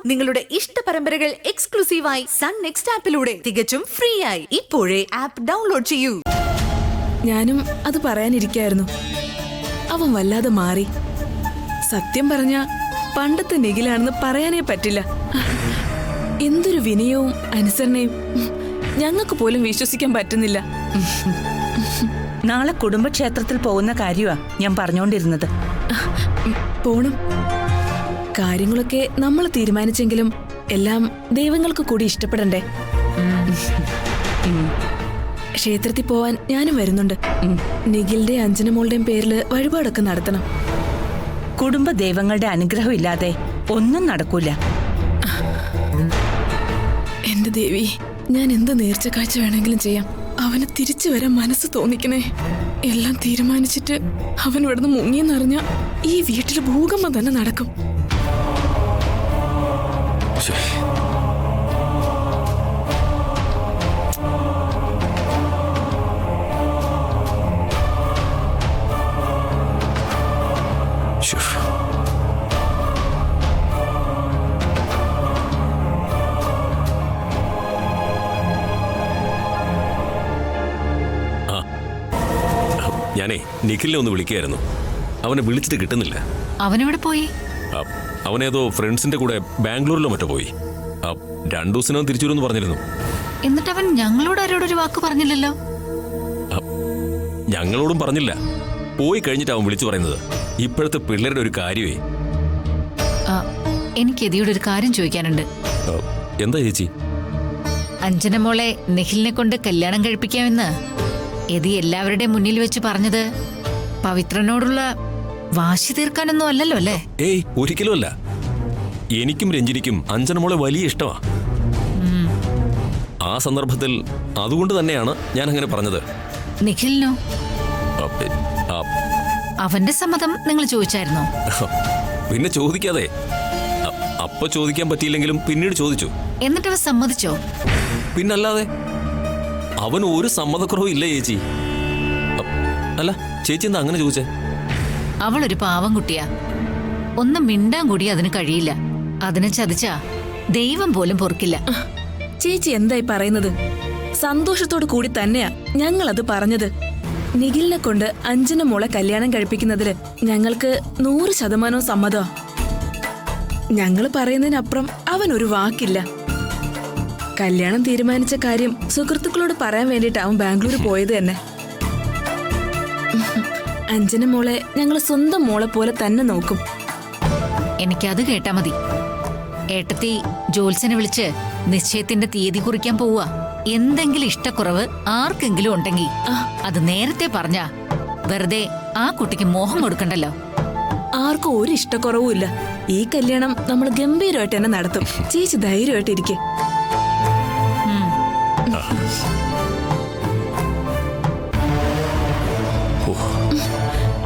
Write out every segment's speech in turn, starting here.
നിങ്ങളുടെ ഇഷ്ട പരമ്പരകൾ എക്സ്ക്ലൂസീവായി സൺ നെക്സ്റ്റ് ആപ്പിലൂടെ തികച്ചും ഫ്രീ ആയി ഇപ്പോഴേ ആപ്പ് ഡൗൺലോഡ് ചെയ്യൂ. ഞാനും അത് പറയാനിരിക്കായിരുന്നു. അവൻ വല്ലാതെ മാറി. സത്യം പറഞ്ഞ പണ്ടത്തെ നിഖിലാണെന്ന് പറയാനേ പറ്റില്ല. എന്തൊരു വിനയവും അനുസരണയും ഞങ്ങൾക്ക് പോലും വിശ്വസിക്കാൻ പറ്റുന്നില്ല. നാളെ കുടുംബക്ഷേത്രത്തിൽ പോകുന്ന കാര്യമാ ഞാൻ പറഞ്ഞുകൊണ്ടിരുന്നത്. പോണം. കാര്യങ്ങളൊക്കെ നമ്മൾ തീരുമാനിച്ചെങ്കിലും എല്ലാം ദൈവങ്ങൾക്ക് കൂടി ഇഷ്ടപ്പെടണ്ടേ. ക്ഷേത്രത്തിൽ പോവാൻ ഞാനും വരുന്നുണ്ട്. നിഖിലിന്റെ അഞ്ജനമോളുടെയും പേരില് വഴിപാടൊക്കെ നടത്തണം. കുടുംബ ദൈവങ്ങളുടെ അനുഗ്രഹം ഇല്ലാതെ ഒന്നും നടക്കൂല. എന്റെ ദേവി, ഞാൻ എന്ത് നേർച്ച കാഴ്ച വേണമെങ്കിലും ചെയ്യാം. അവന് തിരിച്ചു വരാൻ മനസ്സ് തോന്നിക്കണേ. എല്ലാം തീരുമാനിച്ചിട്ട് അവൻ ഇവിടുന്ന് മുങ്ങിയെന്നറിഞ്ഞ ഈ വീട്ടിൽ ഭൂകമ്പം തന്നെ നടക്കും. ഞാനേ നിഖിലിനെ ഒന്ന് വിളിക്കായിരുന്നു. അവനെ വിളിച്ചിട്ട് കിട്ടുന്നില്ല. അവനെവിടെ പോയി? അവനേതോ ഫ്രണ്ട്സിന്റെ കൂടെ ബാംഗ്ലൂരിലോ മറ്റോ പോയി. 2 ദിവസം തിരിച്ചു വരുമെന്ന് പറഞ്ഞിരുന്നു. എന്നിട്ട് അവൻ ഞങ്ങളോട് ആരോടൊരു വാക്ക് പറഞ്ഞില്ലല്ലോ. ഞങ്ങളോടും പറഞ്ഞില്ല. പോയി കഴിഞ്ഞിട്ട് അവൻ വിളിച്ചു പറയുന്നത്. ഇപ്പോഴത്തെ പിള്ളേരുടെ ഒരു കാര്യമേ. എനിക്ക് എതിയുടെ ഒരു കാര്യം ചോദിക്കാനുണ്ട്. എന്താ ചേച്ചി? അഞ്ജന മോളെ നിഖിലിനെ കൊണ്ട് കല്യാണം കഴിപ്പിക്കാമെന്ന് എതി എല്ലാവരുടെയും മുന്നിൽ വെച്ച് പറഞ്ഞത് പവിത്രനോടുള്ള വാശി തീർക്കാനൊന്നും അല്ലല്ലോ അല്ലേ? ഏയ്, ഒരിക്കലും അല്ല. എനിക്കും രഞ്ജിനിക്കും അഞ്ജന മോളെ വലിയ ഇഷ്ടമാ. ആ സന്ദർഭത്തിൽ അതുകൊണ്ട് തന്നെയാണ് ഞാൻ അങ്ങനെ പറഞ്ഞത്. നിഖിലിനോ? അവന്റെ സമ്മതം നിങ്ങൾ ചോദിച്ചായിരുന്നോ? പിന്നെ ചോദിക്കാതെ. അപ്പൊ ചോദിക്കാൻ പറ്റിയില്ലെങ്കിലും പിന്നീട് ചോദിച്ചു. എന്നിട്ട് അവൻ സമ്മതിച്ചോ? പിന്നല്ലാതെ. അവന് ഒരു സമ്മതക്കുറവും ഇല്ല ചേച്ചി. അല്ല, ചേച്ചി എന്താ അങ്ങനെ ചോദിച്ചേ? അവളൊരു പാവം കുട്ടിയാ. ഒന്നും മിണ്ടാൻ കൂടി അതിന് കഴിയില്ല. അതിനെ ചതിച്ചാ ദൈവം പോലും പൊറുക്കില്ല. ചേച്ചി എന്തായി പറയുന്നത്? സന്തോഷത്തോടു കൂടി തന്നെയാ ഞങ്ങൾ അത് പറഞ്ഞത്. നിഖിലിനെ കൊണ്ട് അഞ്ജന മോളെ കല്യാണം കഴിപ്പിക്കുന്നതില് ഞങ്ങൾക്ക് 100% സമ്മതമാ. ഞങ്ങൾ പറയുന്നതിനപ്പുറം അവൻ ഒരു വാക്കില്ല. കല്യാണം തീരുമാനിച്ച കാര്യം സുഹൃത്തുക്കളോട് പറയാൻ വേണ്ടിട്ട് അവൻ ബാംഗ്ലൂർ പോയത് തന്നെ. അഞ്ജന മോളെ ഞങ്ങൾ സ്വന്തം മോളെ പോലെ തന്നെ നോക്കും. എനിക്കത് കേട്ടാ മതി. ഏട്ടത്തി ജോത്സ്യനെ വിളിച്ച് നിശ്ചയത്തിന്റെ തീയതി കുറിക്കാൻ പോവുക. എന്തെങ്കിലും ഇഷ്ടക്കുറവ് ആർക്കെങ്കിലും ഉണ്ടെങ്കിൽ അത് നേരത്തെ പറഞ്ഞാ വെറുതെ ആ കുട്ടിക്ക് മോഹം കൊടുക്കണ്ടല്ലോ. ആർക്കും ഒരു ഇഷ്ടക്കുറവും ഇല്ല. ഈ കല്യാണം നമ്മൾ ഗംഭീരമായിട്ട് തന്നെ നടത്തും. ചേച്ചി ധൈര്യമായിട്ട് ഇരിക്കെ.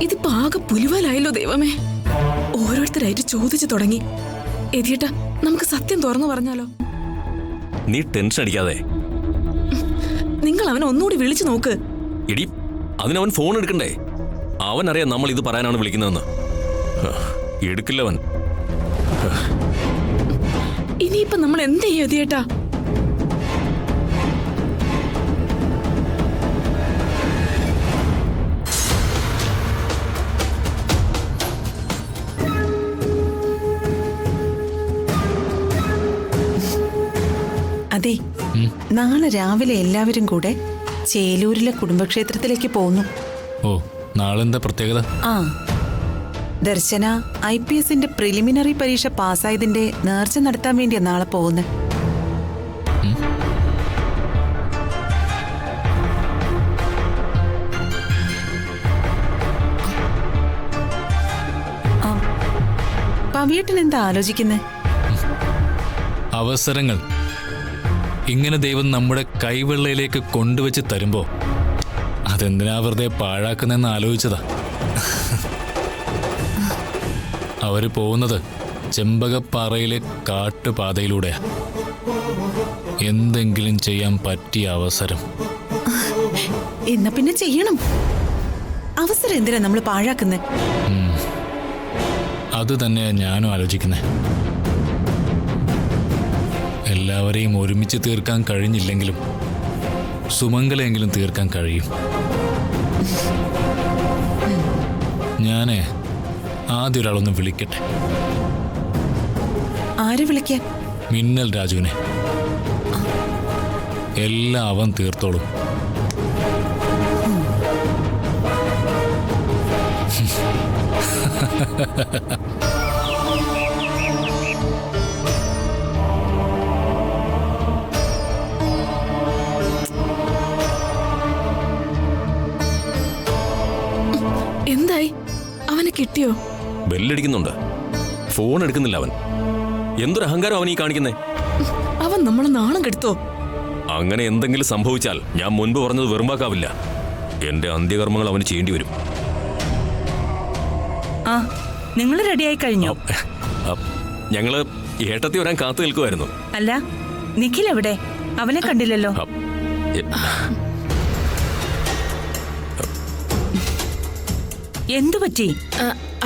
ഇതിപ്പോ ആകെ പുലിവാലായല്ലോ ദൈവമേ. ഓരോരുത്തരായിട്ട് ചോദിച്ചു തുടങ്ങി. എതിയേട്ടാ, നമുക്ക് സത്യം തുറന്നു പറഞ്ഞാലോ? നീ ടെൻഷൻ അടിക്കാതെ. നിങ്ങൾ അവനെ ഒന്നുകൂടി വിളിച്ചു നോക്ക്. ഇടി, അതിനവൻ ഫോൺ എടുക്കണ്ടേ? അവനറിയാം നമ്മൾ ഇത് പറയാനാണ് വിളിക്കുന്നതെന്ന്. എടുക്കില്ലവൻ. ഇനിയിപ്പൊ നമ്മൾ എന്ത് ചെയ്യും എതിയേട്ടാ? അതെ, നാളെ രാവിലെ എല്ലാവരും കൂടെ ചേലൂരിലെ കുടുംബക്ഷേത്രത്തിലേക്ക് പോകുന്നു. ഓ, നാളെ എന്താ പ്രത്യേകത? ദർശന IPSന്റെ പ്രിലിമിനറി പരീക്ഷ പാസ്സായതിന്റെ നേർച്ച നടത്താൻ വേണ്ടിയാ നാളെ പോകുന്നത്. പവിയേട്ടൻ എന്താ ആലോചിക്കുന്നത്? അവസരങ്ങൾ ഇങ്ങനെ ദൈവം നമ്മുടെ കൈവെള്ളയിലേക്ക് കൊണ്ടുവച്ച് തരുമ്പോ അതെന്തിനാ വെറുതെ പാഴാക്കുന്നെന്ന് ആലോചിച്ചതാ. അവര് പോകുന്നത് ചെമ്പകപ്പാറയിലെ കാട്ടുപാതയിലൂടെയാ. എന്തെങ്കിലും ചെയ്യാൻ പറ്റിയ അവസരം. എന്നാ പിന്നെ ചെയ്യണം. അവസരം എന്തിനാ നമ്മൾ പാഴാക്കുന്നത്? അത് തന്നെയാ ഞാനും ആലോചിക്കുന്നത്. എല്ലാവരെയും ഒരുമിച്ച് തീർക്കാൻ കഴിഞ്ഞില്ലെങ്കിലും സുമംഗലെങ്കിലും തീർക്കാൻ കഴിയും. ഞാനേ ആദ്യം ഒരാളൊന്ന് വിളിക്കട്ടെ. ആരെ വിളിക്കാൻ? മിന്നൽ രാജുവിനെ. എല്ലാം അവൻ തീർത്തോളും. എന്തായി? അവനെ കിട്ടിയോ? ബെല്ലടിക്കുന്നുണ്ട്, ഫോൺ എടുക്കുന്നില്ല അവൻ. എന്തൊരു അഹങ്കാരം അവൻ ഈ കാണിക്കുന്നേ. അവൻ നമ്മളെ നാണം കെടുത്തോ? അങ്ങനെ എന്തെങ്കിലും സംഭവിച്ചാൽ ഞാൻ മുൻപ് പറഞ്ഞത് വെറുമ്പാക്കാവില്ല. എന്റെ അന്ത്യകർമ്മങ്ങൾ അവന് ചെയ്യേണ്ടി വരും. ആ, നിങ്ങൾ റെഡിയായി കഴിഞ്ഞോ? ഞങ്ങള് ഏട്ടത്തി വരാൻ കാത്തു നിൽക്കുമായിരുന്നു. അല്ല, നിഖിൽ എവിടെ? അവനെ കണ്ടില്ലല്ലോ. എന്തു പറ്റി?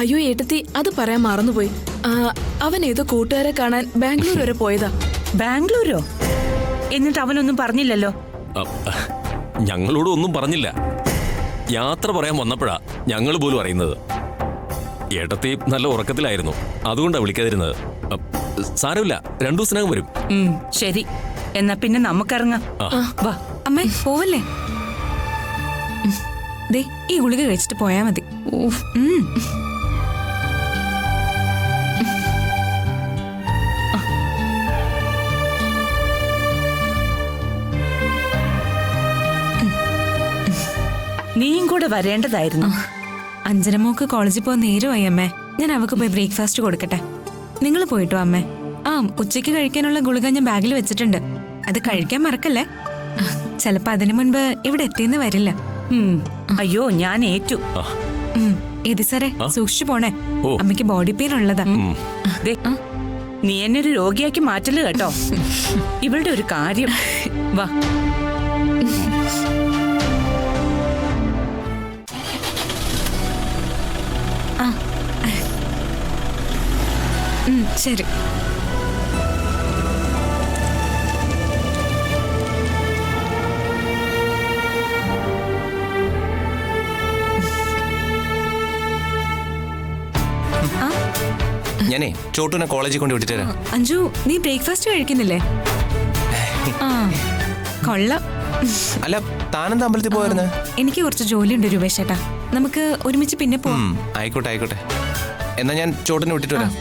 അയ്യോ ഏട്ടത്തി, അത് പറയാൻ മറന്നുപോയി. അവൻ ഏതോ കൂട്ടുകാരെ കാണാൻ ബാംഗ്ലൂർ വരെ പോയതാ. ബാംഗ്ലൂരോ? എന്നിട്ട് അവനൊന്നും പറഞ്ഞില്ലല്ലോ. ഞങ്ങളോട് ഒന്നും പറഞ്ഞില്ല. യാത്ര പറയാൻ വന്നപ്പോഴാ ഞങ്ങൾ പോലും അറിയുന്നത്. ഏട്ടത്തി നല്ല ഉറക്കത്തിലായിരുന്നു, അതുകൊണ്ടാ വിളിക്കാതിരുന്നത്. സാരമില്ല, 2 ദിവസത്തിനകം വരും. ശരി, എന്നാ പിന്നെ നമുക്കിറങ്ങാം. വാ. അമ്മേ, പോവല്ലേ? ദേ, ഈ ഗുളിക കഴിച്ചിട്ട് പോയാ മതി. നീയും കൂടെ വരേണ്ടതായിരുന്നു. അഞ്ജനമോക്ക് കോളേജിൽ പോകാൻ നേരമായി അമ്മേ. ഞാൻ അവക്ക് പോയി ബ്രേക്ക്ഫാസ്റ്റ് കൊടുക്കട്ടെ. നിങ്ങൾ പോയിട്ടോ അമ്മേ. ഉച്ചയ്ക്ക് കഴിക്കാനുള്ള ഗുളിക ഞാൻ ബാഗിൽ വെച്ചിട്ടുണ്ട്. അത് കഴിക്കാൻ മറക്കല്ലേ. ചിലപ്പോ അതിനു മുൻപ് ഇവിടെ എത്തിയെന്ന് വരില്ല. അയ്യോ, ഞാൻ ഏറ്റു. ഏത് സാറേ, സൂക്ഷിച്ചു പോണേ. അമ്മയ്ക്ക് ബോഡി പെയിൻ ഉള്ളതാ. നീ എന്നെ ഒരു രോഗിയാക്കി മാറ്റല് കേട്ടോ. ഇവളുടെ ഒരു കാര്യം. വാ. ശരി. ഞാനേ ചോട്ടുനെ കോളേജിൽ കൊണ്ട് വിട്ടിട്ട് തരാം. അഞ്ജു, നീ ബ്രേക്ക്ഫാസ്റ്റ് കഴിക്കുന്നില്ലേ? കൊള്ളാം. അല്ല, താനെന്താ അമ്പലത്തിൽ പോയിരുന്നേ? എനിക്ക് കുറച്ച് ജോലിയുണ്ട് രൂപേഷ് ചേട്ടാ. നമുക്ക് ഒരുമിച്ച് പിന്നെ പോവാം. ആയിക്കോട്ടെ ആയിക്കോട്ടെ. എന്നാ ഞാൻ ചോട്ടിനെ വിട്ടിട്ട് വരാം.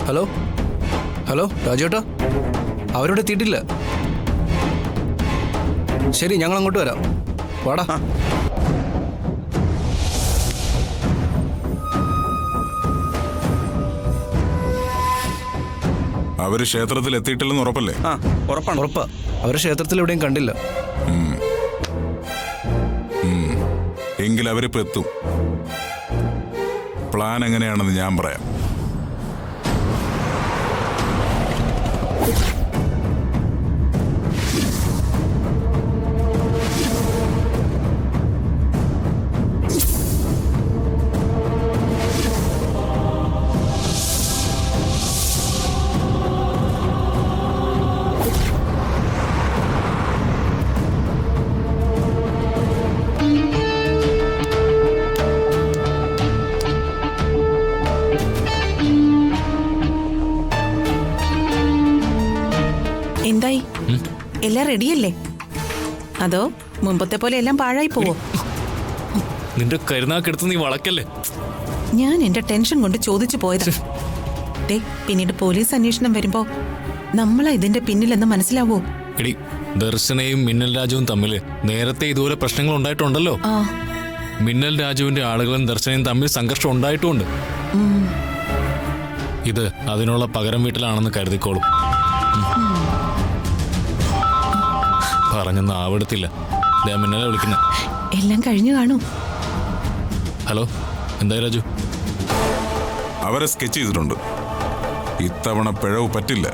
ഹലോ ഹലോ രാജേട്ടാ, അവരോട് എത്തിയിട്ടില്ല. ശരി, ഞങ്ങൾ അങ്ങോട്ട് വരാം. വാടാ. അവര് ക്ഷേത്രത്തിൽ എത്തിയിട്ടില്ലെന്ന് ഉറപ്പല്ലേ? ഉറപ്പാണ്. ഉറപ്പാ. അവരെ ക്ഷേത്രത്തിൽ എവിടെയും കണ്ടില്ല. എങ്കിൽ അവരിപ്പോ എത്തും. പ്ലാൻ എങ്ങനെയാണെന്ന് ഞാൻ പറയാം. എന്തായി? എല്ലാം റെഡിയല്ലേ? അതോ മുമ്പത്തെ പോലെ എല്ലാം പാഴായി പോവോ? നിന്റെ കരുനാക്കെടുത്ത് നീ വളക്കല്ലേ. ഞാൻ എന്റെ ടെൻഷൻ കൊണ്ട് ചോദിച്ചു പോയത്. പിന്നീട് പോലീസ് അന്വേഷണം വരുമ്പോ നമ്മളാ ഇതിന്റെ പിന്നിലെന്ന് മനസ്സിലാവോ? എടി, ദർശനയും മിന്നൽ രാജുവും തമ്മിൽ നേരത്തെ ഇതുപോലെ പ്രശ്നങ്ങൾ ഉണ്ടായിട്ടുണ്ടല്ലോ. മിന്നൽ രാജുവിന്റെ ആളുകളും ദർശനയും തമ്മിൽ സംഘർഷം ഉണ്ടായിട്ടുമുണ്ട്. ഇത് അതിനുള്ള പകരം വീട്ടിലാണെന്ന് കരുതിക്കോളും. പറഞ്ഞെന്ന് ആവെടുത്തില്ല. മിന്നലെ വിളിക്കുന്ന എല്ലാം കഴിഞ്ഞു കാണൂ. ഹലോ, എന്തായി രാജു? അവരെ സ്കെച്ച് ചെയ്തിട്ടുണ്ട്. ഇത്തവണ പിഴവ് പറ്റില്ല.